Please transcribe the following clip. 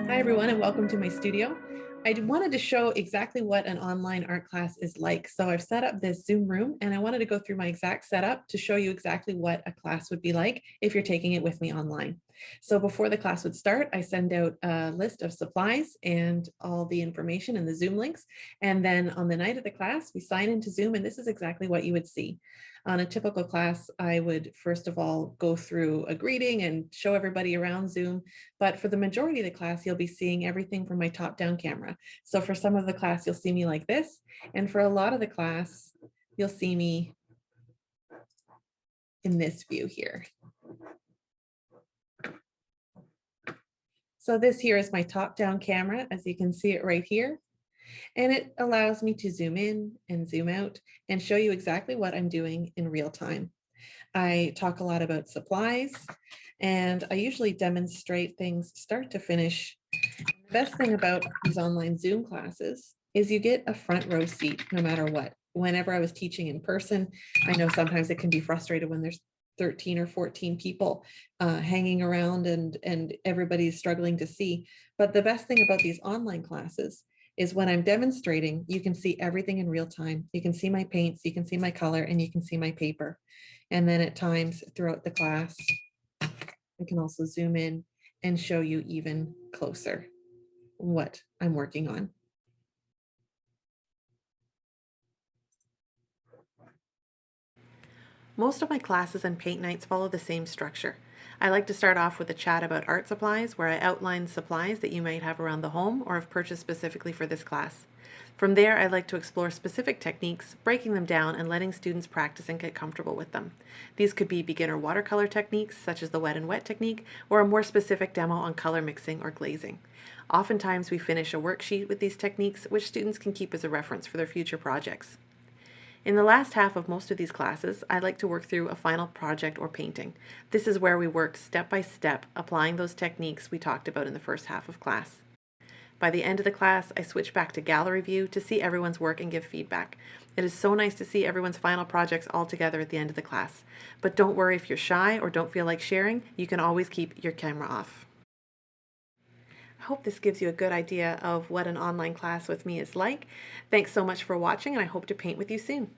Hi everyone and welcome to my studio. I wanted to show exactly what an online art class is like. So I've set up this Zoom room and I wanted to go through my exact setup to show you exactly what a class would be like if you're taking it with me online. So before the class would start, I send out a list of supplies and all the information and the Zoom links. And then on the night of the class, we sign into Zoom and this is exactly what you would see. On a typical class, I would first of all go through a greeting and show everybody around Zoom. But for the majority of the class, you'll be seeing everything from my top-down camera. So for some of the class, you'll see me like this. And for a lot of the class, you'll see me in this view here. So this here is my top-down camera, as you can see it right here. And it allows me to zoom in and zoom out and show you exactly what I'm doing in real time. I talk a lot about supplies and I usually demonstrate things start to finish. The best thing about these online Zoom classes is you get a front row seat no matter what. Whenever I was teaching in person, I know sometimes it can be frustrated when there's 13 or 14 people hanging around and everybody's struggling to see. But the best thing about these online classes is when I'm demonstrating, you can see everything in real time. You can see my paints, you can see my color, and you can see my paper. And then at times throughout the class, I can also zoom in and show you even closer what I'm working on. Most of my classes and paint nights follow the same structure. I like to start off with a chat about art supplies where I outline supplies that you might have around the home or have purchased specifically for this class. From there, I like to explore specific techniques, breaking them down and letting students practice and get comfortable with them. These could be beginner watercolor techniques, such as the wet and wet technique, or a more specific demo on color mixing or glazing. Oftentimes, we finish a worksheet with these techniques, which students can keep as a reference for their future projects. In the last half of most of these classes, I like to work through a final project or painting. This is where we work step by step, applying those techniques we talked about in the first half of class. By the end of the class, I switch back to gallery view to see everyone's work and give feedback. It is so nice to see everyone's final projects all together at the end of the class. But don't worry if you're shy or don't feel like sharing, you can always keep your camera off. I hope this gives you a good idea of what an online class with me is like. Thanks so much for watching, and I hope to paint with you soon.